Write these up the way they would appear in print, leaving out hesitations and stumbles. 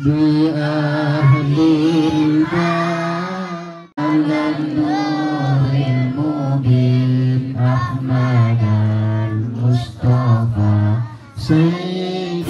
بأهل الباب على النور المبين أحمد المصطفى سيد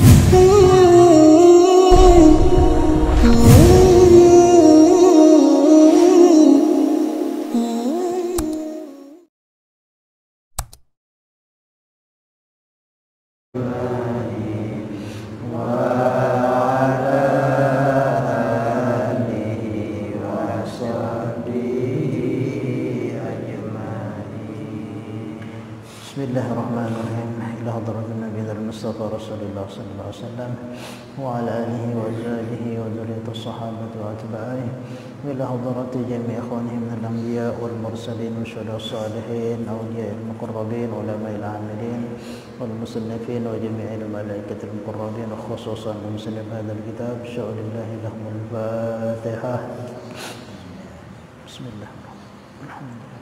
Bismillahirrahmanirrahim. Ila hadratin Nabi Mustafa Rasulullah sallallahu alaihi wasallam wa ala alihi wa sahbihi wa dzurriyyati sahabati wa atba'ihi wa ila hadrati jami' ikhwanihi min al-anbiya wal mursalin wa syuhada salihin awliya al-muqarrabin ulama'il 'amilin wal musannifin wa jami'il malaikatil muqarrabin wa khususan musannif hadzal kitab sya'alillahi lahumul fatihah. Bismillahirrahmanirrahim.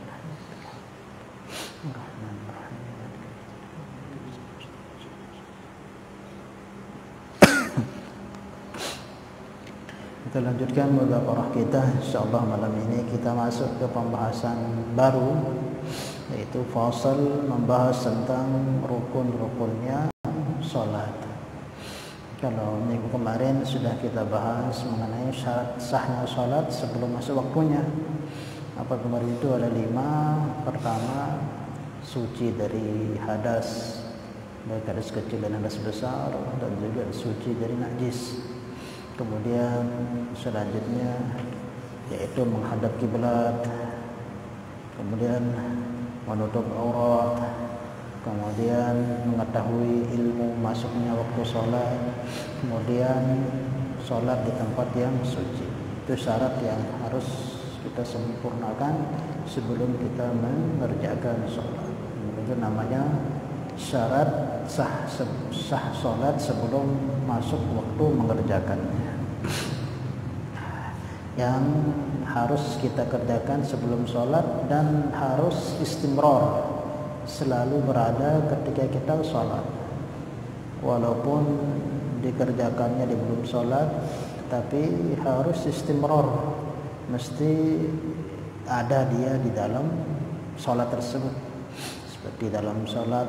Kita lanjutkan mudzakirah kita. Insyaallah malam ini kita masuk ke pembahasan baru, yaitu fasal membahas tentang rukun-rukunnya salat. Kalau minggu kemarin sudah kita bahas mengenai syarat sahnya salat sebelum masuk waktunya. Apa kemarin itu ada 5. Pertama, suci dari hadas, baik hadas kecil dan hadas besar, dan juga suci dari najis. Kemudian selanjutnya yaitu menghadap kiblat, kemudian menutup aurat, kemudian mengetahui ilmu masuknya waktu sholat, kemudian sholat di tempat yang suci. Itu syarat yang harus kita sempurnakan sebelum kita mengerjakan sholat. Itu namanya syarat sah sholat sebelum masuk waktu mengerjakannya. Yang harus kita kerjakan sebelum sholat dan harus istimrar, selalu berada ketika kita sholat. Walaupun dikerjakannya di belum sholat, tapi harus istimrar, mesti ada dia di dalam sholat tersebut. Seperti dalam sholat,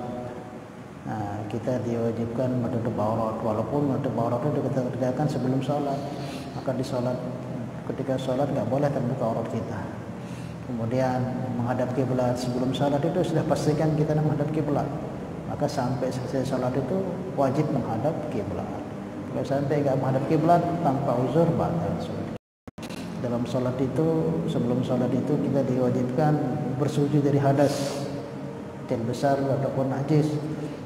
kita diwajibkan menutup aurat, walaupun menutup aurat itu kita kerjakan sebelum sholat, maka di sholat, ketika sholat nggak boleh terbuka aurat kita. Kemudian menghadap kiblat sebelum sholat itu sudah pastikan kita menghadap kiblat, maka sampai selesai sholat itu wajib menghadap kiblat. Kalau sampai nggak menghadap kiblat tanpa uzur, batal sholat. Dalam sholat itu, sebelum sholat itu kita diwajibkan bersuci dari hadas kecil besar ataupun najis.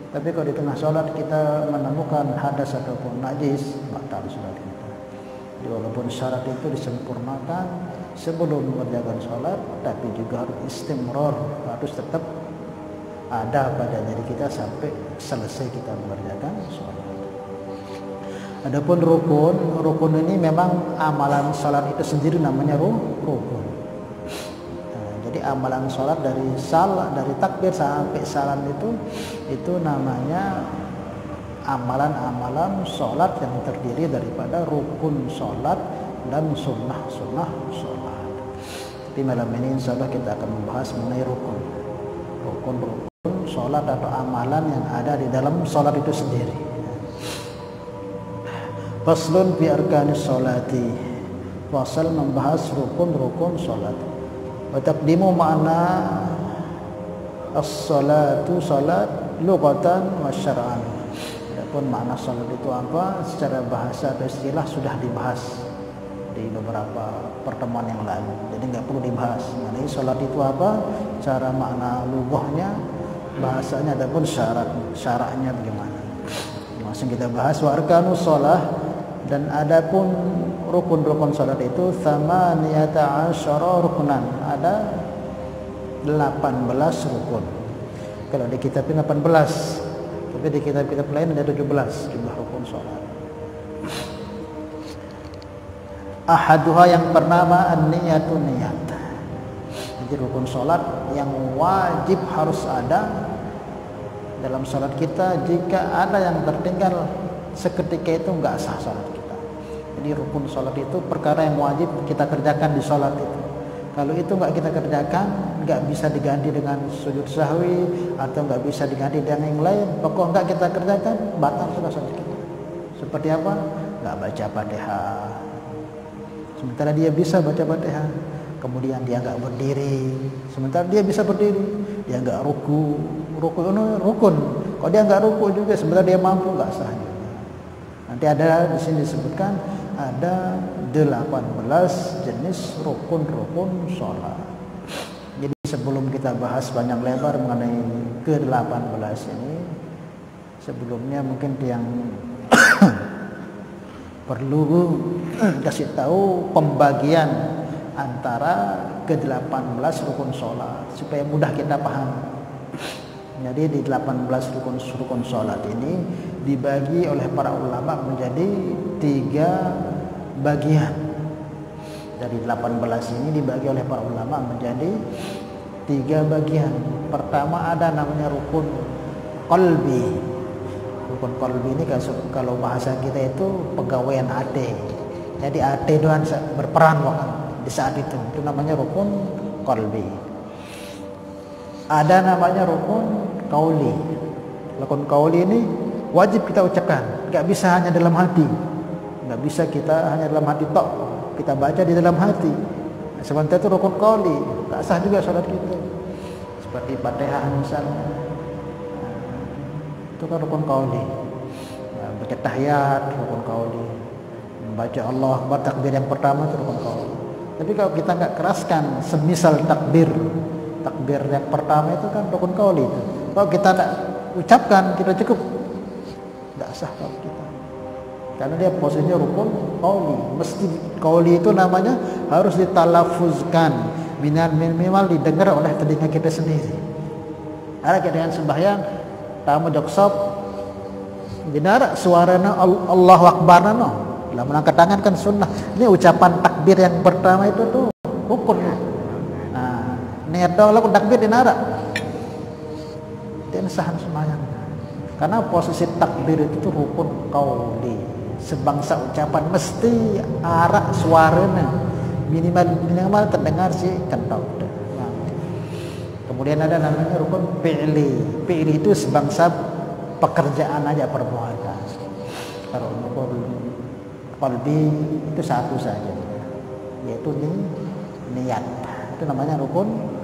Tapi kalau di tengah sholat kita menemukan hadas ataupun najis, batal sholat kita. Jadi walaupun syarat itu disempurnakan sebelum mengerjakan sholat, tapi juga harus istimrar, harus tetap ada pada diri kita sampai selesai kita mengerjakan sholat. Adapun rukun ini memang amalan sholat itu sendiri namanya rukun. Jadi amalan sholat dari takbir sampai salam itu namanya amalan-amalan sholat yang terdiri daripada rukun sholat dan sunnah-sunnah sholat. Di malam ini insyaallah kita akan membahas mengenai rukun sholat atau amalan yang ada di dalam sholat itu sendiri. Faslun fi arkanis sholati. Fasal membahas rukun-rukun sholat. Wa taqdimu ma'na as-salatu salat lughatan wa syar'an. Adapun makna salat itu apa secara bahasa atau istilah sudah dibahas di beberapa pertemuan yang lalu. Jadi enggak perlu dibahas. Mengenai salat itu apa, cara makna lughahnya, bahasanya, adapun syaratnya bagaimana. Langsung kita bahas wa arkanus shalah. Dan adapun rukun-rukun salat itu tsamaniyata asyara rukunan, ada 18 rukun. Kalau di kitab ini 18, tapi di kitab-kitab lain ada 17 jumlah rukun salat. Ahaduha yang pertama an-niyatu niyat. Jadi rukun salat yang wajib harus ada dalam salat kita. Jika ada yang tertinggal seketika itu enggak sah salat kita. Jadi rukun sholat itu perkara yang wajib kita kerjakan di sholat itu. Kalau itu nggak kita kerjakan, nggak bisa diganti dengan sujud sahwi atau nggak bisa diganti dengan yang lain. Pokok nggak kita kerjakan, batal sudah sholat kita. Seperti apa? Nggak baca Fatihah. Sementara dia bisa baca Fatihah, kemudian dia nggak berdiri. Sementara dia bisa berdiri, dia nggak ruku. Rukun. Kalau dia nggak ruku juga, sementara dia mampu, nggak sah juga. Nanti ada di sini disebutkan ada 18 jenis rukun-rukun sholat. Jadi sebelum kita bahas panjang lebar mengenai ke-18 ini, sebelumnya mungkin yang perlu kasih tahu pembagian antara ke-18 rukun sholat supaya mudah kita paham. Jadi di 18 rukun sholat ini dibagi oleh para ulama menjadi 3 bagian. Dari 18 ini dibagi oleh para ulama menjadi 3 bagian. Pertama ada namanya rukun qalbi. Rukun qalbi ini kalau bahasa kita itu pegawaian AD. Jadi AD doang berperan di saat itu namanya rukun qalbi. Ada namanya rukun qauli. Rukun qauli ini wajib kita ucapkan, nggak bisa hanya dalam hati, nggak bisa kita hanya dalam hati tok, kita baca di dalam hati. Sementara itu rukun qauli, nggak sah juga sholat kita. Seperti Fatihah misalnya, itu kan rukun qauli. Baca tahiyat rukun qauli, membaca Allah Akbar takbir yang pertama itu rukun qauli. Tapi kalau kita nggak keraskan, semisal takbir yang pertama itu kan rukun qauli itu. Kalau kita tidak ucapkan, kita cukup tidak sah kalau kita. Karena dia posisinya rukun qauli. Mesti qauli itu namanya harus ditalafuzkan, minimal didengar oleh telinga kita sendiri. Ada kita dengan sembahyang, tamu joksop, dengar suaranya Allahu Akbar no. Dalam angkat tangan kan sunnah. Ini ucapan takbir yang pertama itu tuh rukun. Niat doang lakukan takbir di nara, dia sah sembahyang. Karena posisi takbir itu rukun qauli, sebangsa ucapan mesti arah suaranya minimal terdengar si kentau. Kemudian ada namanya rukun fi'li. Fi'li itu sebangsa pekerjaan aja, perbuatan. Kalau rukun qalbi itu satu saja, yaitu niat. Itu namanya rukun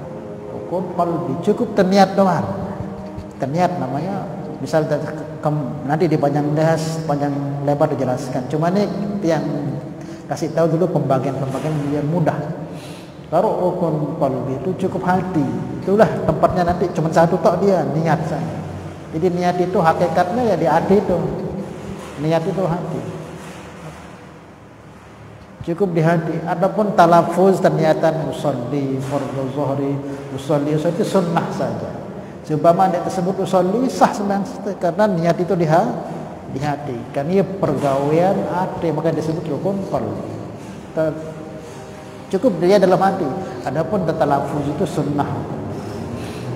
qalbi, cukup terniat doang. Terniat namanya, misal nanti di panjang lebar dijelaskan. Cuma nih yang kasih tahu dulu pembagian biar mudah. Kalau rukun qalbi itu cukup hati, itulah tempatnya nanti cuma satu tok dia, niat saja. Jadi niat itu hakikatnya ya di hati itu. Niat itu hati. Cukup di hati. Adapun talafuz terniatan usolli fardhu zuhri, usolli itu sunnah saja. Seumpama dia tersebut usolli sah sembahyang karena niat itu di hati. Karena ia pergaulian hati, maka disebut rukun qalbi. Cukup dia dalam hati. Adapun talafuz itu sunnah.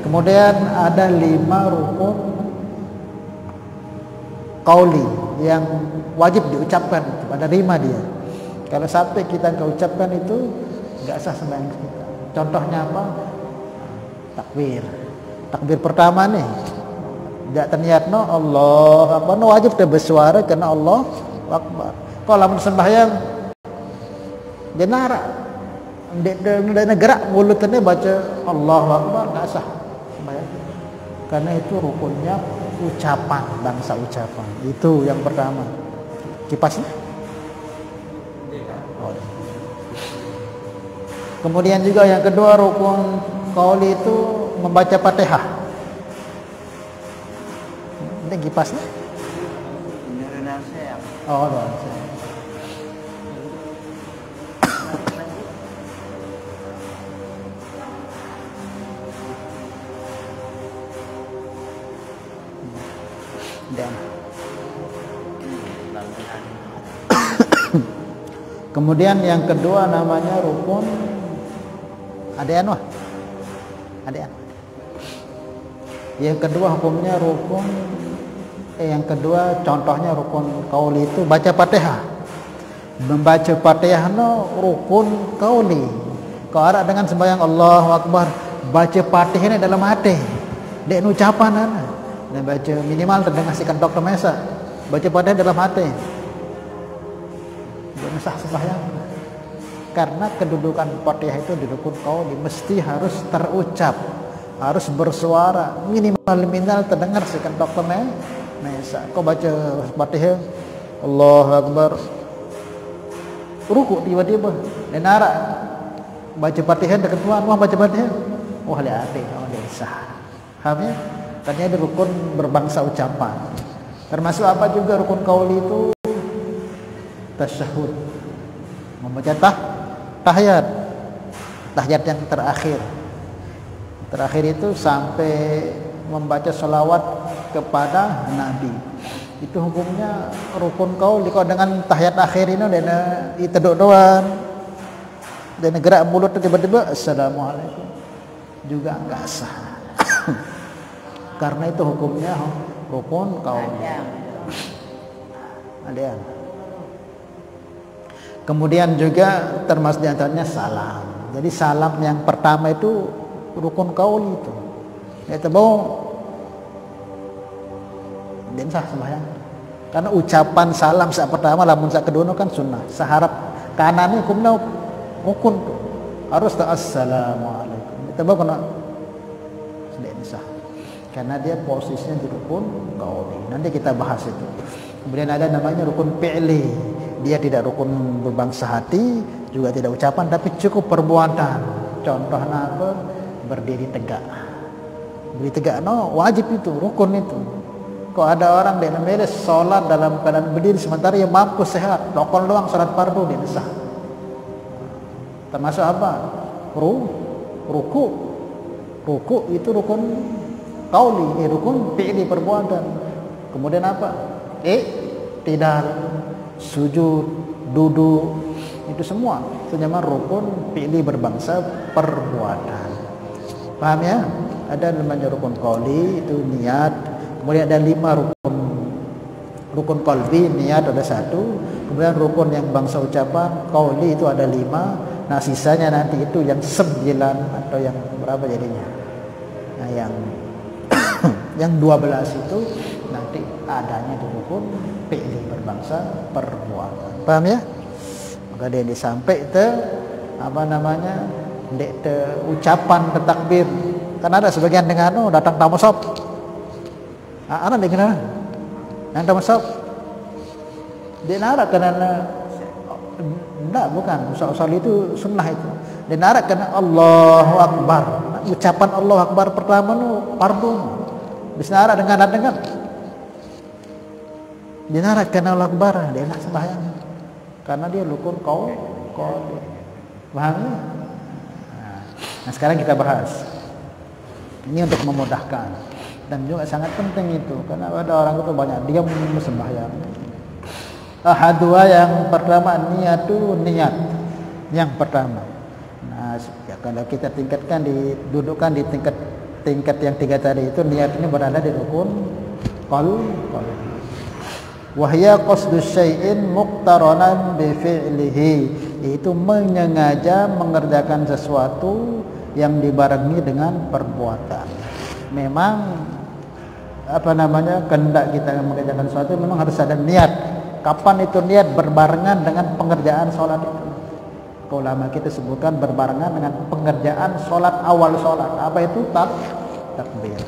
Kemudian ada 5 rukun qauli yang wajib diucapkan, ada 5 dia. Kalau sampai kita nggak ucapkan itu nggak sah sembahyang kita. Contohnya apa? Takbir pertama nih, nggak terniat no Allah Akbar, no wajib dia bersuara karena Allah Akbar. Kalau lamun sembahyang dia nara, dia gerak mulutnya baca Allah Akbar, nggak sah sembahyang. Karena itu rukunnya ucapan, bangsa ucapan. Itu yang pertama. Kipasnya. Kemudian juga yang kedua rukun qauli itu membaca Fatihah. Ini kipasnya? Oh, dan kemudian yang kedua namanya rukun yang kedua hukumnya rukun yang kedua contohnya rukun qauli itu baca Fatihah. Membaca Fatihah no rukun qauli. Kau arah dengan sembahyang Allahu Akbar, baca Fatihah ini dalam hati. Dek ucapan ana. Dan baca minimal terdengar sikan Dr. Mesa. Baca Fatihah dalam hati. Dia sah sembahyang. Karena kedudukan Fatihah itu di rukun qauli mesti harus terucap, harus bersuara, minimal terdengar sikan Dr. Mesa. Kau baca Fatihah Allahu Akbar, ruku tiba-tiba dan arah baca Fatihah dekat Tuhan, wah baca Fatihah, wah lihat dia sah. Paham ya? Karena ada rukun berbangsa ucapan. Termasuk apa juga rukun qauli itu? Tasyahud, membaca tahiyat yang terakhir itu sampai membaca sholawat kepada Nabi. Itu hukumnya rukun qauli. Kalau dengan tahiyat akhir ini dan itu doan dan gerak mulut tiba-tiba assalamualaikum juga enggak sah. Karena itu hukumnya rukun qauli. Ada. Kemudian juga termasuk di antaranya salam. Jadi salam yang pertama itu rukun qauli itu. Itu mau dan sah sembahyang. Karena ucapan salam saat pertama lamun saat kedua kan sunnah. Saharap kanan hukumnya rukun tuh. Harus assalamualaikum. Itu baru kena dan sah. Karena dia posisinya di rukun qauli. Nanti kita bahas itu. Kemudian ada namanya rukun fi'li. Dia tidak rukun berbangsa hati, juga tidak ucapan, tapi cukup perbuatan. Contohnya apa? Berdiri tegak. Berdiri tegak no wajib itu, rukun itu. Kok ada orang di Indonesia sholat dalam keadaan berdiri sementara dia mampu sehat, lokal doang sholat fardu dia sah. Termasuk apa? Ruku itu rukun qauli, rukun fi'li perbuatan. Kemudian apa? Tidak sujud, duduk, itu semua senyaman rukun fi'li berbangsa perbuatan. Paham ya? Ada namanya rukun qauli itu niat. Kemudian ada 5 rukun qalbi, niat ada 1. Kemudian rukun yang bangsa ucapan qauli itu ada 5. Nah sisanya nanti itu yang 9 atau yang berapa jadinya? Nah yang 12 itu nanti adanya di rukun fi'li berbangsa perbuatan. Paham ya? Maka dia disampai te apa namanya? Te ucapan te takbir. Kan ada sebagian dengan datang tamu sop. Anak dengar yang tamu sop. Dia narak karena enggak bukan usul itu sunnah itu. Dia narak karena Allahu Akbar. Ucapan Allahu Akbar pertama nu fardu. Bisa narak dengan dia narak karena Allahu Akbar, dia nak sembahyang. Karena dia rukun qauli. Paham? Nah, sekarang kita bahas. Ini untuk memudahkan. Dan juga sangat penting itu karena ada orang itu banyak diam sembahyang. Ahadua yang pertama niat yang pertama. Nah, ya, kalau kita tingkatkan didudukkan di tingkat yang 3 tadi itu niat ini berada di rukun qalbi. Wahya qasdu syai'in muqtaranan bi fi'lihi, itu menyengaja mengerjakan sesuatu yang dibarengi dengan perbuatan. Memang apa namanya kehendak kita mengerjakan sesuatu memang harus ada niat. Kapan itu niat? Berbarengan dengan pengerjaan sholat itu. Ulama kita sebutkan berbarengan dengan pengerjaan sholat, awal sholat. Apa itu? Takbir.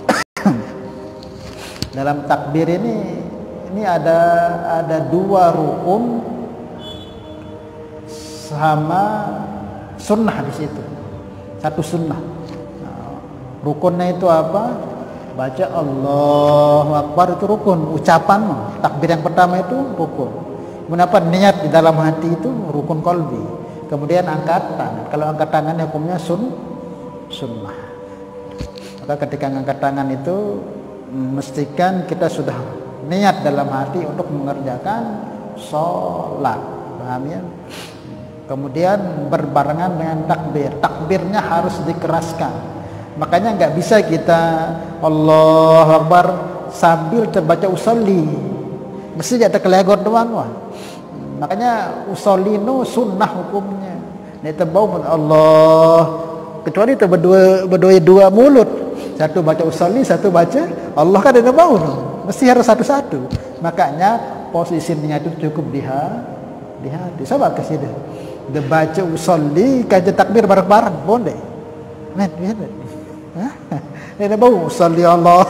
Dalam takbir ini ada 2 rukun sama sunnah di situ. 1 sunnah. Nah, rukunnya itu apa? Baca Allahu Akbar itu rukun, ucapan takbir yang pertama itu rukun. Mengapa niat di dalam hati itu rukun qalbi. Kemudian angkat tangan. Kalau angkat tangan hukumnya sunnah. Maka ketika angkat tangan itu mestikan kita sudah niat dalam hati untuk mengerjakan sholat. Paham ya? Kemudian berbarengan dengan takbir. Takbirnya harus dikeraskan. Makanya nggak bisa kita Allahu Akbar sambil terbaca usolli. Mesti ada kelegor doang wah. Makanya usolli itu sunnah hukumnya. Ini tebau Allah, kecuali itu berdua mulut. Satu baca usolli, satu baca Allah, kan ada bau. Mesti harus satu-satu. Makanya posisinya itu cukup di hati. Coba ke sini. Dia baca usolli, kaji takbir bareng-bareng, boleh. Men, lihat. Ini bau usolli Allah.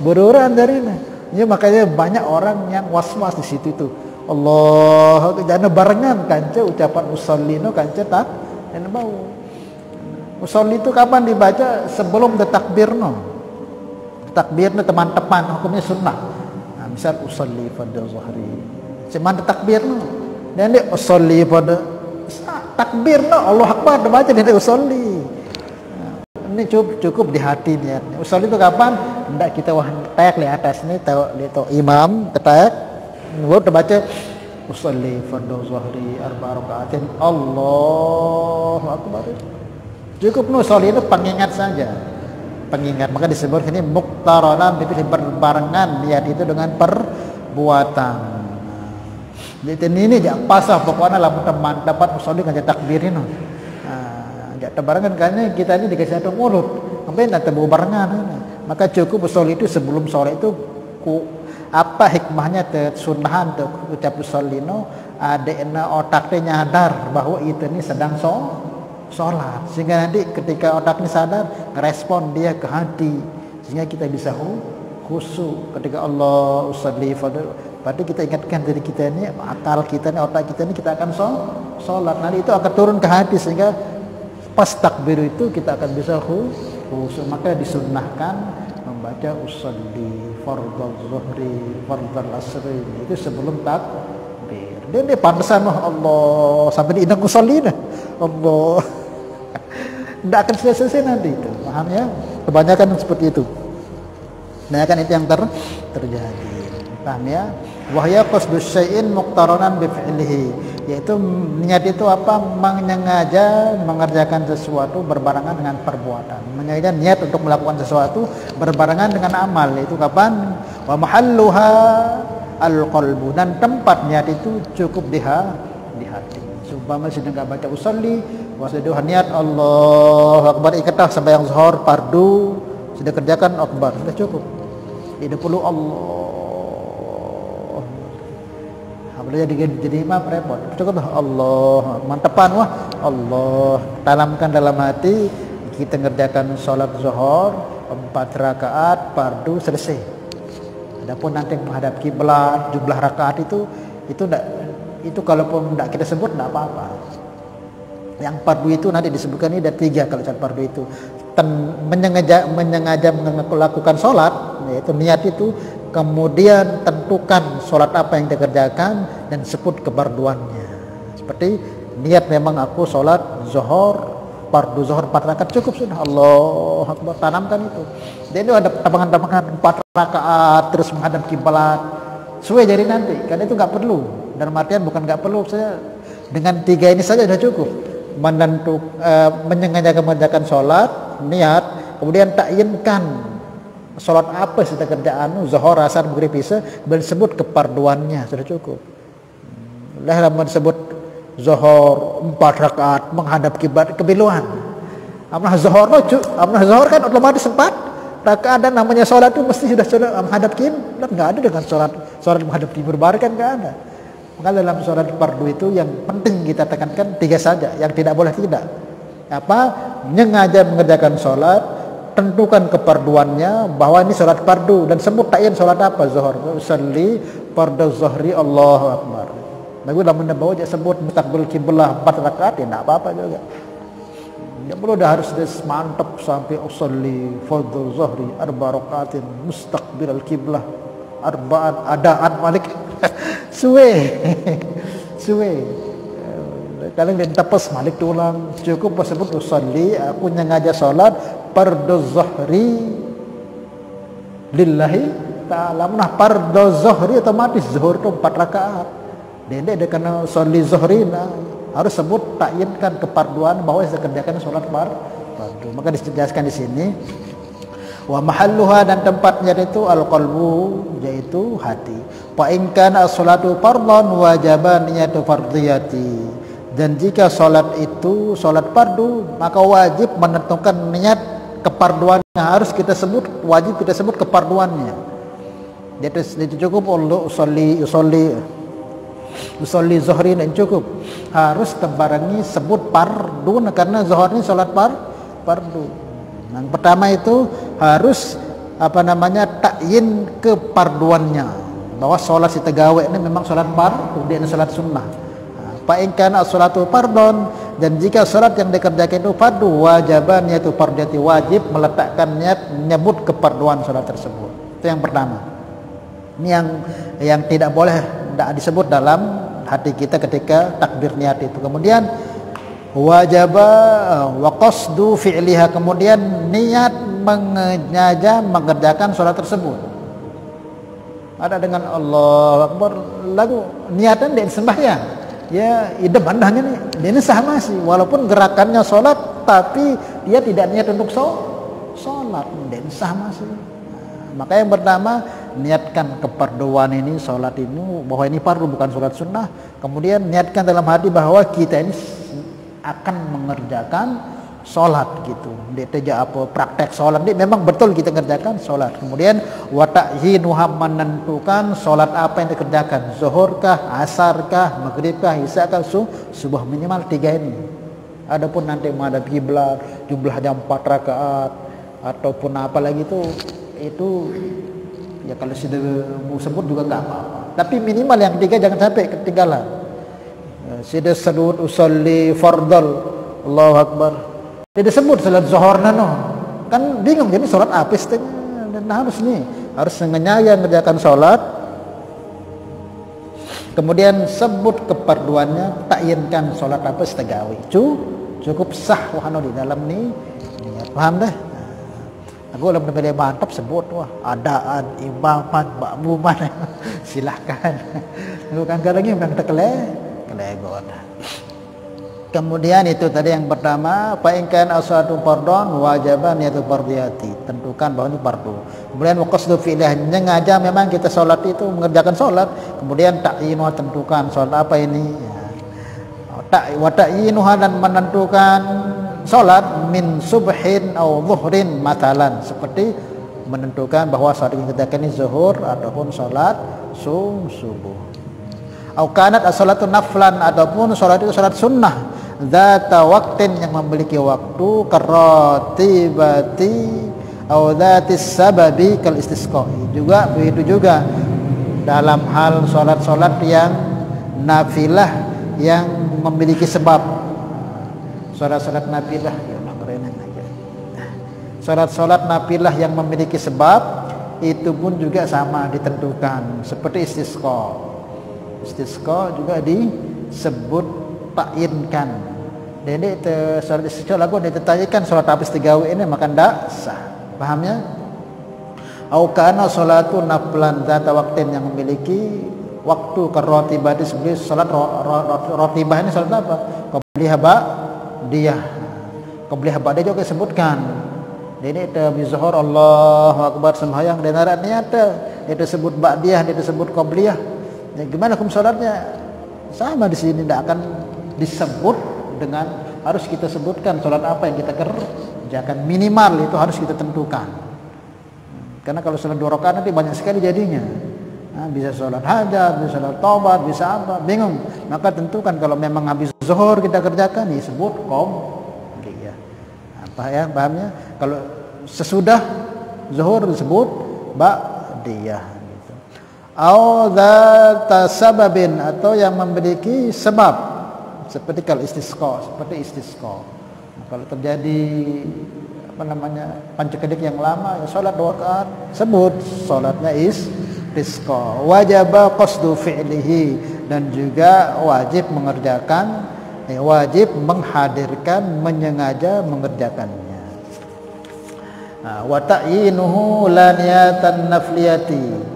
Beruran dari ini. Ya, makanya banyak orang yang was-was di situ tuh. Allah, jangan barengan kanca ucapan usolli no kanca tak ini bau. Usolli itu kapan dibaca? Sebelum takbir no. Takbir no teman-teman, hukumnya sunnah. Nah, misal usolli pada zuhri. Cuman takbir no. Dan dia usolli pada takbir no, Allah Akbar dibaca dia usolli. Ini cukup di hati niatnya. Usolli itu kapan? Hendak kita tek di atas ini tahu imam ketek. Baru terbaca usolli fardhu zuhri 4 rakaatin Allahu Akbar. Cukup usolli itu pengingat saja. Pengingat, maka disebut ini muqtaranan, dipilih berbarengan niat itu dengan perbuatan. Jadi ini jak pasah pokoknya lah teman dapat usolli kan takbirin. Jak terbarengan karena kita ini dikasih satu mulut. Sampai nanti barengan. Maka cukup usolli itu sebelum sholat itu apa hikmahnya sunnahan untuk ucap usolino adekna otaknya nyadar bahwa itu ini sedang sholat, sehingga nanti ketika otaknya sadar respon dia ke hati, sehingga kita bisa khusyuk ketika Allah usolli fadl. Berarti kita ingatkan diri kita ini, akal kita ini, otak kita ini, kita akan sholat, nanti itu akan turun ke hati, sehingga pas takbir itu kita akan bisa khusyuk. Maka disunnahkan membaca usolli fardhu zuhri fardhu asri itu sebelum takbir. Dia pantesan Allah sampai diingat usolli dah. Allah. Tidak akan selesai nanti itu. Paham ya? Kebanyakan seperti itu. Nah, kan itu yang terjadi. Paham ya? Wahya qasdus syai'in muqtaranan bi fi'lihi, yaitu niat itu apa? Menyengaja mengerjakan sesuatu berbarengan dengan perbuatan. Menyengaja niat untuk melakukan sesuatu berbarengan dengan amal. Itu kapan? Wa mahalluha al-qalbu, dan tempat niat itu cukup di hati. Seumpama sedang baca usolli, wasaduh niat Allah Akbar, ikatlah sampai yang zuhur fardu sudah kerjakan akbar, sudah cukup. Tidak perlu Allah. Apalagi jadi imam repot. Cukup Allah, mantepan wah Allah, tanamkan dalam hati kita ngerjakan sholat zuhur 4 rakaat fardu selesai. Adapun nanti menghadap kiblat jumlah rakaat itu kalaupun tidak kita sebut tidak apa-apa. Yang fardu itu nanti disebutkan ini ada 3 kalau sholat fardu itu. Menyengaja melakukan sholat, yaitu niat itu, kemudian tentukan sholat apa yang dikerjakan dan sebut kefarduannya. Seperti niat memang aku sholat zuhur, fardu zuhur 4 rakaat cukup sudah, Allah Akbar, tanamkan itu. Jadi ada tabangan-tabangan 4 rakaat terus menghadap kiblat sesuai jadi nanti, karena itu nggak perlu. Dan artian bukan nggak perlu, saya dengan 3 ini saja sudah cukup. Menyengaja mengerjakan sholat, niat, kemudian takyinkan sholat apa sudah kerjaan, zuhur, asar, maghrib, isya, dan sebut kefarduannya sudah cukup. Lah disebut zuhur 4 rakaat menghadap kiblat kebiluan. Amnah zuhur kan otomatis 4 rakaat, dan namanya sholat itu mesti sudah menghadap kiblat, enggak ada dengan sholat menghadap kiblat baru kan enggak ada. Maka dalam sholat fardu itu yang penting kita tekankan 3 saja, yang tidak boleh tidak. Apa? Menyengaja mengerjakan sholat, tentukan kefarduannya bahwa ini sholat fardu, dan sebut takyin sholat apa, zuhur, usolli fardhu zuhri Allahu Akbar. Lalu dalam menbawa dia sebut mustaqbil kiblah 4 rakaat, ya tidak apa-apa juga. Dia perlu dah harus mantap sampai usolli fardhu zuhri 4 rakaatin mustaqbil kiblah arba'an adaan malik suwe kalau dia tapos malik tulang cukup sebut usolli, aku nyengaja sholat fardhu zuhri lillahi ta'ala. Nah fardhu zuhri otomatis zuhur itu 4 rakaat, dia kena usolli zuhri, harus sebut takyinkan kefarduan bahwa saya kerjakan sholat fardu. Maka dijelaskan di sini Wa mahalluha, dan tempatnya itu al-qalbu, yaitu hati. Fa in kana as-salatu fardhan wajaba niyatu fardhiyati. Dan jika salat itu salat fardu, maka wajib menentukan niat keparduannya, harus kita sebut, wajib kita sebut keparduannya. Itu cukup untuk usolli zuhri dan cukup, harus terbarengi sebut fardu, karena zuhur ini salat fardu. Yang pertama itu harus takyin keparduannya, bahwa salat si tegawe ini memang salat fardu, dia salat sunnah. Fa in kana as-salatu fardhon, dan jika salat yang dikerjakan itu fardu, wajiban yaitu fardiyati, wajib meletakkan niat menyebut keparduan salat tersebut. Itu yang pertama. Ini yang tidak boleh disebut dalam hati kita ketika takbir niat itu. Kemudian wajaba wa qasdu fi'liha, kemudian niat mengenyaja mengerjakan salat tersebut. Ada dengan Allahu Akbar, lalu niatan dan sembahyang, ya ide bandahnya nih, dia ini sah masih, walaupun gerakannya sholat, tapi dia tidak niat untuk sholat, dan sah masih. Maka yang pertama, niatkan keparduan ini, sholat ini, bahwa ini fardu bukan sholat sunnah. Kemudian niatkan dalam hati bahwa kita ini akan mengerjakan sholat gitu. Dia apa praktek sholat ini memang betul kita kerjakan sholat. Kemudian wata'yinuha, menentukan sholat apa yang dikerjakan, zuhurkah, asarkah, maghribkah, isakah, subuh, minimal 3 ini. Adapun nanti menghadap kiblat, jumlahnya 4 rakaat ataupun apa lagi itu ya kalau sudah mau sebut juga nggak apa-apa. Tapi minimal yang 3 jangan sampai ketinggalan. Sudah sebut usolli fardal, Allahu Akbar, tidak sebut salat zuhur nano, kan bingung jadi salat apa istilahnya. Dan harus sengaja mengerjakan salat, kemudian sebut keparduannya, takyinkan salat apa setegawi, cukup sah wahano di dalam nih, paham dah. Aku dalam pilih mantap sebut adaan, imaman, makmuman, silahkan. Bukan lagi yang terkelegot. Kemudian itu tadi yang pertama, fa in kana as-salatu fardhon wajiban yaitu fardhiyati, tentukan bahwa ini fardu. Kemudian waqasdu fi'liha, sengaja memang kita salat itu mengerjakan salat, kemudian ta'yinuha, tentukan salat apa ini. Wa ta'yinuha, dan menentukan salat min subhin atau zuhrin matalan, seperti menentukan bahwa salat yang kita kerjakan ini zuhur ataupun salat subuh. Au kanat as-salatu naflan, ataupun salat itu salat sunnah dzata waqtin, yang memiliki waktu, karatibati au dzatis sababi kal istisqa. Juga begitu juga dalam hal salat-salat yang nafilah yang memiliki sebab. Salat-salat nafilah, ya Allah kerenan aja. Salat-salat nafilah yang memiliki sebab itu pun juga sama ditentukan, seperti istisqa. Istisqa juga disebut takyinkan. Jadi salat istisqa lagu ditetapkan salat habis 3 ini maka ndak sah. Pahamnya? Au kana salatu naflan dzata waqtin, yang memiliki waktu, karatibati, seperti salat ratibah ini salat apa? Qabliyah ba'diyah. Qabliyah ba'diyah juga disebutkan. Jadi itu zuhur Allahu Akbar sembahyang dan niat itu disebut ba'diyah, itu disebut qabliyah. Ya, gimana hukum salatnya? Sama di sini, tidak akan disebut dengan, harus kita sebutkan salat apa yang kita kerjakan, minimal itu harus kita tentukan. Karena kalau salat 2 rakaat nanti banyak sekali jadinya. Bisa salat hajat, bisa salat taubat, bisa apa, bingung. Maka tentukan, kalau memang habis zuhur kita kerjakan, disebut qabliyah. Apa ya, pahamnya? Kalau sesudah zuhur disebut ba'diyah. Au dzata sababin, atau yang memiliki sebab, seperti kalau istisqa, seperti istisqa. Kalau terjadi pancakedik yang lama, ya salat 2 rakaat, sebut salatnya istisqa. Wajaba qasdu fi'lihi, dan juga wajib mengerjakan, wajib menghadirkan, menyengaja mengerjakannya. Wa ta'yinuhu la niyatan nafliyati,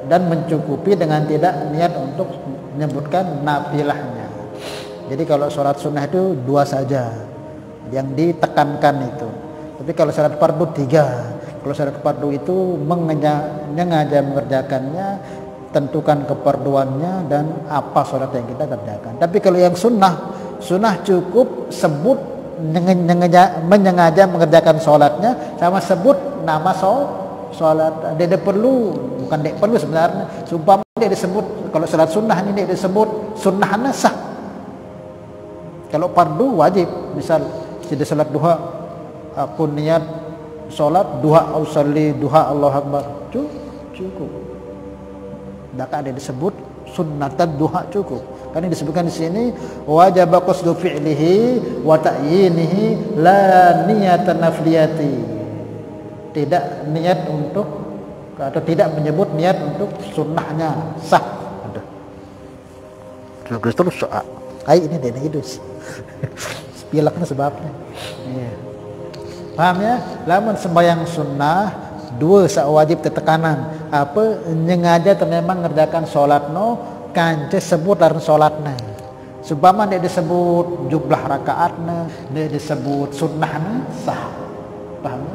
dan mencukupi dengan tidak niat untuk menyebutkan nafilahnya. Jadi kalau sholat sunnah itu 2 saja yang ditekankan itu. Tapi kalau salat fardu 3. Kalau salat fardu itu mengajar mengerjakannya, tentukan kefarduannya dan apa salat yang kita kerjakan. Tapi kalau yang sunnah cukup sebut menyengaja mengerjakan salatnya sama sebut nama salat. Dia perlu, bukan dia perlu sebenarnya. Sumpah dia disebut kalau salat sunnah ini dia disebut sunnahnya sah. Kalau fardu wajib, misal jadi salat duha, aku niat salat duha, usolli duha Allahu Akbar, cukup. Maka ada disebut sunnatan duha cukup. Karena disebutkan di sini wajib qasdu fi'lihi wa ta'yinihi la niyatan nafliyati. Tidak niat untuk atau tidak menyebut niat untuk sunnahnya sah. Ada. Terus ini dia itu. Pilaknya sebabnya. Iya. Paham ya? Lamun sembahyang sunnah 2 wajib tetekanan. Apa nyengaja memang ngerjakan salatno kance sebut dalam salatna. Supaya dia disebut jumlah rakaatna, dia disebut sunnahna sah. Paham?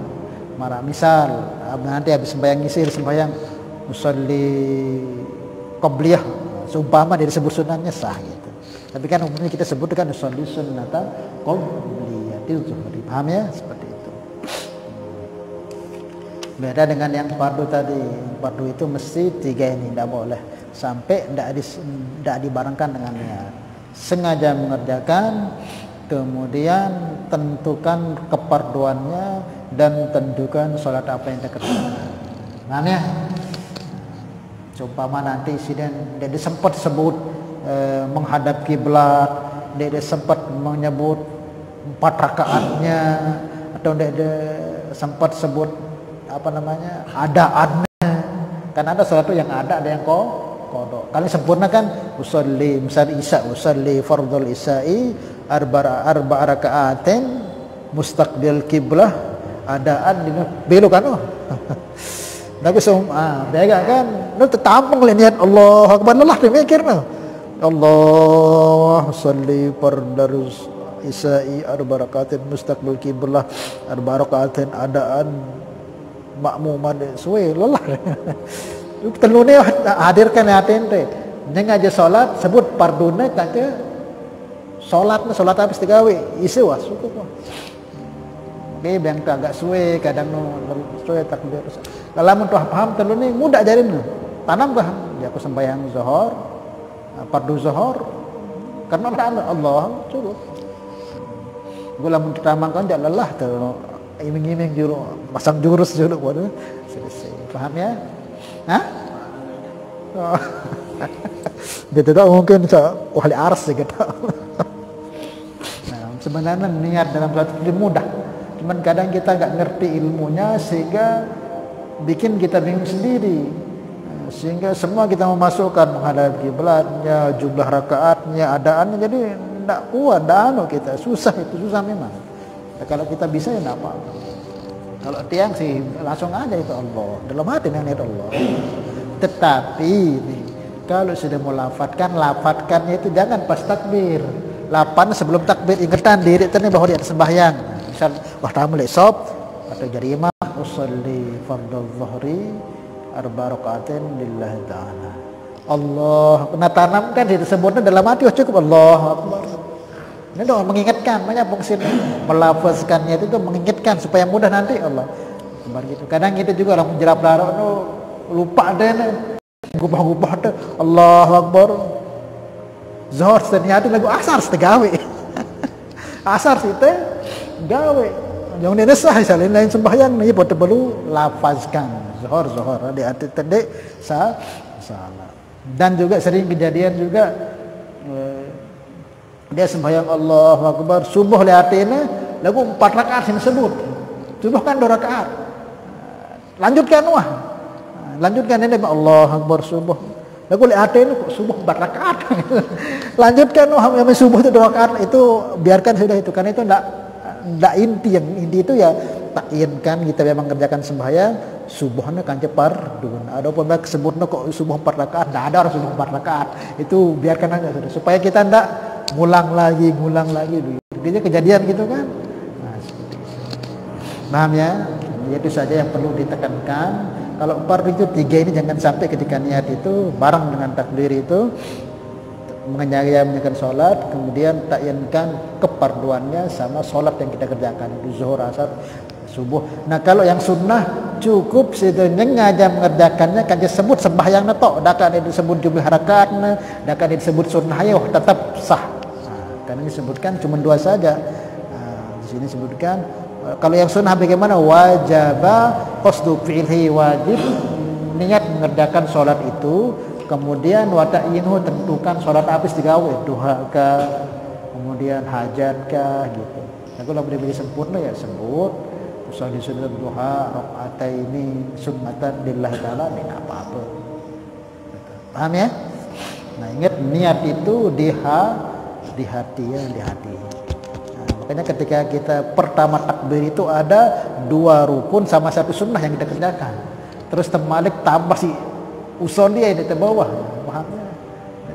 Mara misal nanti habis sembahyang isir, sembahyang usolli qabliyah, seumpama dia disebut sunnahnya sah gitu. Tapi kan umumnya kita sebut kan usolli sunnata qabliyatil zuhri. Paham ya? Seperti itu. Beda dengan yang fardu tadi. Fardu itu mesti 3 ini, tidak boleh sampai tidak dibarengkan dengan niat. Sengaja mengerjakan, kemudian tentukan kefarduannya dan tentukan sholat apa yang kita kerjakan. Maknanya, seumpama nanti insiden dia sempat sebut menghadap kiblat, dia sempat menyebut 4 rakaatnya, atau dia sempat sebut adaannya. Kan ada sesuatu yang ada yang kodok. Kalian sempurnakan usolli misal isya, usolli fardhul isya'i arba raka'atin mustaqbil kiblah adaan belok kan Nabi bega kan lu tetampung niat Allah akbar lelah dia mikir Allah sholli fardhul isya'i arba raka'atin mustaqbil kiblah arba raka'atin adaan makmuman suwe lelah. Telune hadirkan hati ente. Neng aja salat sebut pardune kata salat habis digawe isi wah cukup wah. Oke, yang agak suwe kadang suwe takbir. Lamun tuh paham telune mudah jarin. Tanam paham. Ya aku sembahyang zuhur, fardu zuhur karena Allah cukup. Gua lamun tamangkan jak lelah tuh iming-iming juru pasang jurus dulu waduh selesai. Paham ya? Hah? Oh. Dia tidak mungkin wali ars gitu. Nah, sebenarnya niat dalam suatu itu mudah. Cuman kadang kita nggak ngerti ilmunya sehingga bikin kita bingung sendiri. Sehingga semua kita memasukkan menghadap kiblatnya, jumlah rakaatnya, adaannya, jadi tidak kuat, kita susah memang. Nah, kalau kita bisa ya tidak apa-apa. Kalau tiang sih langsung aja itu Allah. Dalam hati niat Allah. Tetapi nih, kalau sudah mau lafatkannya itu jangan pas takbir. Lapan sebelum takbir ingatan diri tadi bahwa dia ada sembahyang. Misal tamu lesop atau jadi imam usolli fardhu dhuhri arba rakaatin lillahi ta'ala. Allah kena tanamkan disebutnya dalam hati cukup Allah Akbar. Ini dong mengingatkan, banyak fungsi melafazkannya itu mengingatkan supaya mudah nanti Allah. Begitu. Kadang kita juga orang menjerap darah lupa deh gubah-gubah deh Allahu Akbar. Zuhur ternyata lagu asar setegawe. Asar situ gawe. Yang ini sah lain sembahyang nih perlu lafazkan zuhur di hati tadi salah. Dan juga sering kejadian juga dia sembahyang Allahu Akbar subuh lihatin lagu 4 rakaat yang disebut subuh kan 2 rakaat lanjutkan ini Allahu Akbar subuh lagu lihatin subuh 4 rakaat lanjutkan yang subuh itu 2 rakaat itu biarkan sudah itu karena itu enggak inti yang inti itu ya takyinkan kita memang kerjakan sembahyang subuhnya kan cepar dun ada pun sebutnya kok subuh 4 rakaat enggak ada orang subuh 4 rakaat itu biarkan aja sudah supaya kita enggak ngulang lagi dulu. Dia kejadian gitu kan. Nah, seperti itu. Paham ya? Itu saja yang perlu ditekankan. Kalau fardu itu 3 ini jangan sampai ketika niat itu bareng dengan takbir itu menyampaikan sholat, kemudian takyankan keparduannya sama sholat yang kita kerjakan itu zuhur, asar, subuh. Nah kalau yang sunnah cukup setidaknya ngajak mengerjakannya kan disebut sembahyang tok, dak ada disebut jumlah harakatnya, dak ada disebut sunnah ya tetap sah. Karena disebutkan cuma 2 saja. Di sini disebutkan kalau yang sunnah bagaimana? Wajaba qasdu fi'lihi, wajib niat mengerjakan sholat itu. Kemudian wa ta'yinuhu, tentukan sholat habis digawe, duha kah, kemudian hajat kah gitu. Nah kalau boleh sempurna ya sebut usolli sunat duha rakaataini sunnatan lillahi ta'ala, tidak apa-apa. Paham ya? Nah ingat niat itu di hati ya, di hati. Nah, makanya ketika kita pertama takbir itu ada 2 rukun sama 1 sunnah yang kita kerjakan. Terus terbalik tambah si usolli di bawah, pahamnya?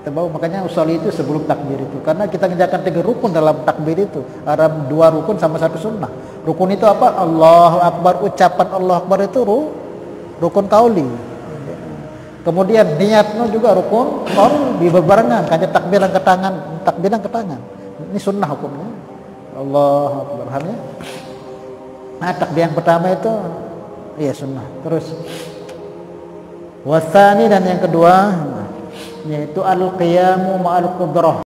Di bawah, makanya usolli itu sebelum takbir itu. Karena kita kerjakan 3 rukun dalam takbir itu. Ada 2 rukun sama 1 sunnah. Rukun itu apa? Allahu Akbar, ucapan Allahu Akbar itu rukun qauli. Kemudian niatnya juga rukun qauli bebarengan, kayak takbiran ke tangan. Ini sunnah hukumnya. Allahu Akbar, pahamnya? Nah, takbir yang pertama itu iya sunnah. Terus wasani, dan yang kedua yaitu al-qiyamu ma'al qudrah,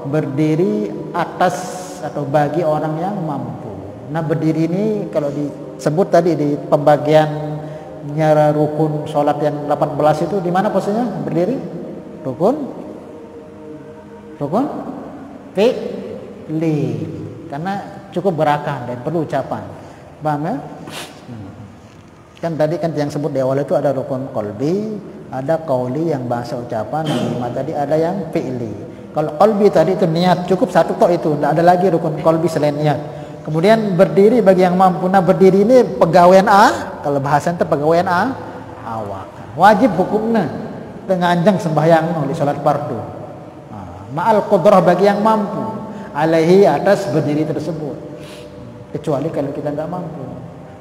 berdiri atas atau bagi orang yang mampu. Nah berdiri ini kalau disebut tadi di pembagian nyara rukun sholat yang 18 itu di mana posisinya berdiri? Rukun fi'li, karena cukup gerakan dan perlu ucapan. Paham ya? Kan tadi kan yang sebut di awal itu ada rukun qalbi, ada qauli yang bahasa ucapan, yang tadi ada yang fi'li. Kalau qalbi tadi itu niat, cukup 1 tok itu, tidak ada lagi rukun qalbi selain niat. Kemudian berdiri bagi yang mampu. Nah berdiri ini pegawaian kalau bahasa itu pegawaian awak. Wajib hukumnya tenganjang sembahyang di salat fardu. Ma'al qudrah, bagi yang mampu, alaihi, atas berdiri tersebut. Kecuali kalau kita tidak mampu.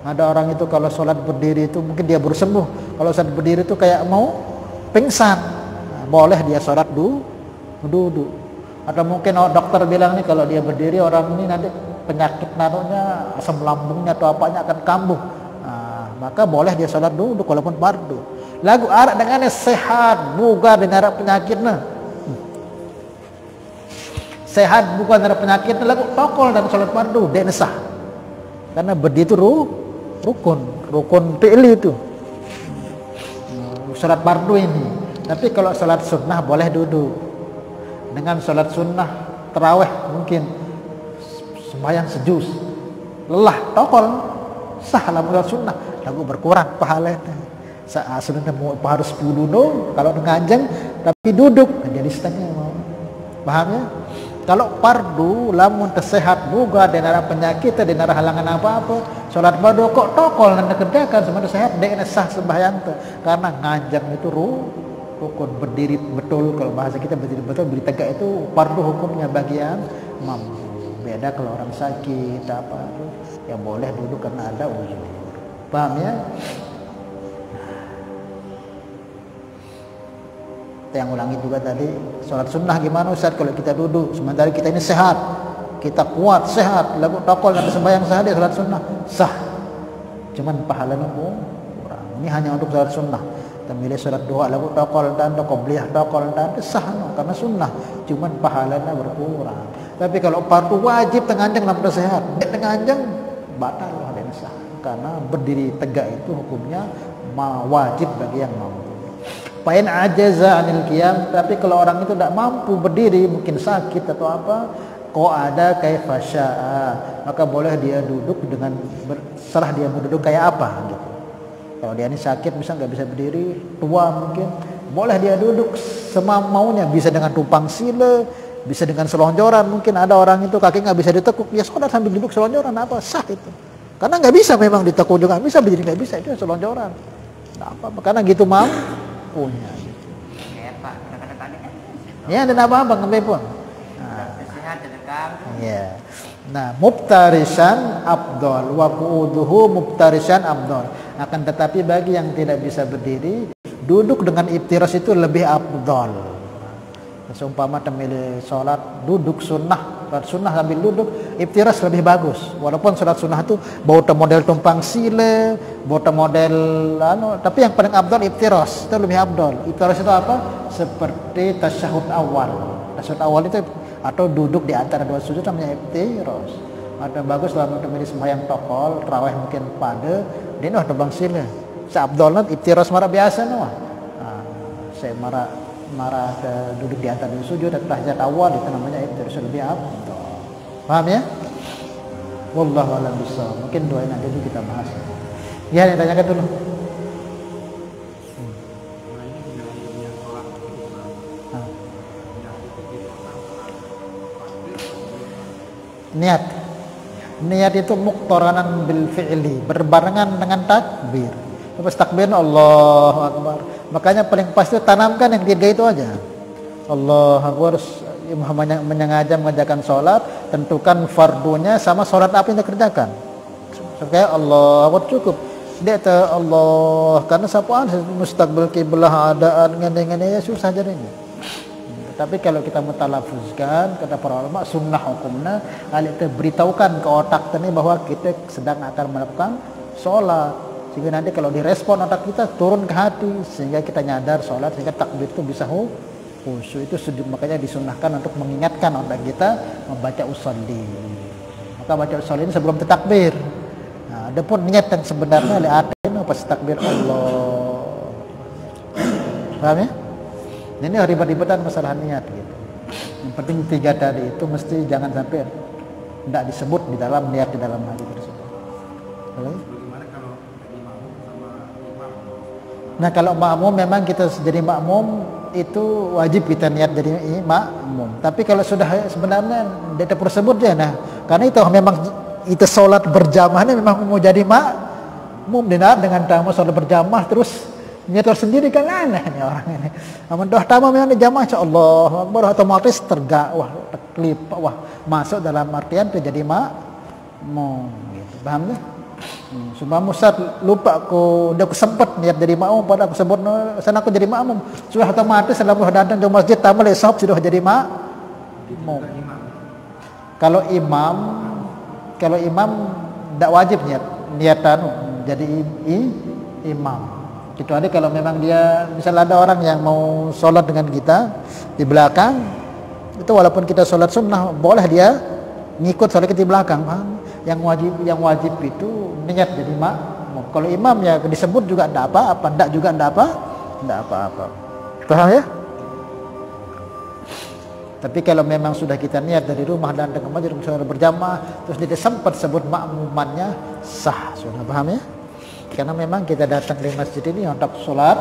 Ada orang itu kalau sholat berdiri itu mungkin dia baru sembuh. Kalau sholat berdiri itu kayak mau pingsan, boleh dia sholat duduk. Atau mungkin dokter bilang nih kalau dia berdiri orang ini nanti penyakit naruhnya, asam lambungnya atau apanya akan kambuh. Maka boleh dia sholat duduk walaupun fardu. Lagu arak dengannya sehat, bukan dengan penyakitnya. Sehat bukan dari penyakitnya, lagu tokol dan sholat fardu dia sah. Karena berdiri itu rukun fi'li itu. Salat fardu ini. Tapi kalau salat sunnah boleh duduk. Dengan salat sunnah tarawih mungkin sembahyang sejus, lelah tokol, sah lamun salat sunnah, lagu berkurang pahalanya. Sebenarnya mau harus 10 kalau nganjeng tapi duduk jadi setengah mau. Paham ya? Kalau fardu lamun tersehat juga dengan penyakit, dengan halangan apa-apa, salat fardu kok tokol dan kerjakan semuanya sehat, dia sah sembahyang tu. Karena nganjang itu rukun, berdiri betul, kalau bahasa kita berdiri betul, berdiri tegak itu fardu hukumnya bagi yang mampu. Beda kalau orang sakit apa itu, ya boleh duduk karena ada uzur. Paham ya? Yang ulangi juga tadi, sholat sunnah gimana Ustaz kalau kita duduk, sementara kita ini sehat, kita kuat, sehat, lagu tokol dan sembahyang sehari sholat sunnah sah, cuman pahalanya kurang. Ini hanya untuk sholat sunnah. Kita milih sholat duha lagu tokol dan qobliyah tokol dan sah karena sunnah, cuman pahalanya berkurang. Tapi kalau fardu wajib tenganjang dalam sehat, tenganjang batal dan sah, karena berdiri tegak itu hukumnya wajib bagi yang mampu. Pain ajaza anil qiyam, tapi kalau orang itu tidak mampu berdiri, mungkin sakit atau apa, kok ada kaifa syaa, maka boleh dia duduk dengan serah dia mau duduk kayak apa gitu. Kalau dia ini sakit bisa nggak bisa berdiri, tua mungkin, boleh dia duduk semaunya, bisa dengan tumpang sila, bisa dengan selonjoran. Mungkin ada orang itu kaki nggak bisa ditekuk, ya sudah sambil duduk selonjoran, apa sah itu. Karena nggak bisa memang ditekuk juga, bisa berdiri nggak bisa, itu selonjoran. Nggak apa-apa, karena gitu mau punya gitu. Ya Pak, kadang-kadang kan ya dan apa-apa ngambil pun. sehat dan dekam. Ya. Nah, mubtarishan afdal wa qu'uduhu mubtarishan afdal. Akan tetapi bagi yang tidak bisa berdiri, duduk dengan iftiras itu lebih afdal. Seumpama temili sholat duduk sunnah, sholat sunnah sambil duduk, iftiras lebih bagus. Walaupun sholat sunnah itu bawa model tumpang sile, bawa model tapi yang paling afdal iftiras, itu lebih afdal. Iftiras itu apa? Seperti tasyahud awal. Tasyahud awal itu atau duduk di antara dua sujud namanya iftiras. Ada bagus dalam temili sembahyang tokol, raweh mungkin pada, dia noh tumpang sile. Seabdalna iftiras marah biasa noh. Saya marah ke duduk di antara sujud dan tahiyat awal itu namanya iftiras lebih afdal. Paham ya? Wallahu a'lam bishawab. Mungkin doain nanti dulu kita bahas. Ya, ditanyakan dulu. Niat itu muqtaranan bil fi'li, berbarengan dengan takbir. Lepas takbir Allahu Akbar. Makanya paling pasti tanamkan yang tiga itu aja. Allahu Akbar, menyengaja mengerjakan sholat, tentukan fardunya sama sholat apa yang dikerjakan. Supaya Allahu Akbar cukup. Dia Allah, karena sapaan mustaqbil kiblah adaan ngene-ngene ya susah jadinya. Tapi kalau kita mutalafuzkan, kata para ulama, sunnah hukumnya, kita beritahukan ke otak tadi bahwa kita sedang akan melakukan sholat. Sehingga nanti kalau direspon otak kita turun ke hati, sehingga kita nyadar sholat, sehingga takbir itu bisa khusyuk. Itu makanya disunnahkan untuk mengingatkan otak kita membaca usolli. Maka baca usolli ini sebelum takbir. Nah, ada pun niat yang sebenarnya oleh hati pas takbir Allah. Paham ya? Ini ribet-ribetan masalah niat gitu. Yang penting tiga tadi itu mesti jangan sampai tidak disebut di dalam niat di dalam hati tersebut. Bagaimana kalau jadi makmum sama imam? Nah, kalau makmum memang kita jadi makmum itu wajib kita niat jadi makmum. Tapi kalau sudah sebenarnya tidak perlu sebut ya. Nah, karena itu memang itu sholat berjamaahnya memang mau jadi makmum dengan tamu sholat berjamaah terus nyetor sendiri kan aneh nih orang ini. Amun doh tamu memang di jamaah insyaallah Akbar otomatis teklip masuk dalam artian terjadi makmum gitu. Paham ya? Sumpah Ustaz lupa aku udah kesempet niat jadi makmum pada aku sebut sana aku jadi makmum. Sudah otomatis setelah datang ke masjid tamu lesop sudah jadi makmum. Kalau imam tidak wajib niatan jadi imam. Kecuali kalau memang dia misalnya ada orang yang mau sholat dengan kita di belakang, itu walaupun kita sholat sunnah boleh dia ngikut sholat kita di belakang. Paham? Yang wajib itu niat jadi makmum. Kalau imam ya disebut juga tidak apa-apa, tidak apa-apa. Paham ya? Tapi kalau memang sudah kita niat dari rumah dan ke masjid sholat berjamaah, terus dia sempat sebut makmumannya sah, sudah paham ya? Karena memang kita datang di masjid ini untuk sholat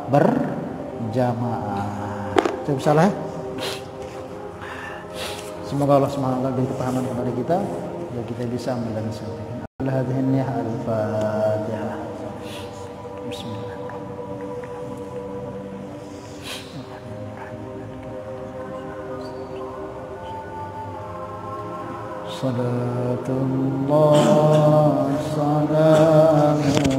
berjamaah. Itu salah. Semoga Allah SWT beri kepahaman kepada kita, agar kita bisa menjalankan sesuatu. Al-Hadhiniyah Al-Fatihah. Bismillah. Salatullah, salamullah. Alhamdulillah.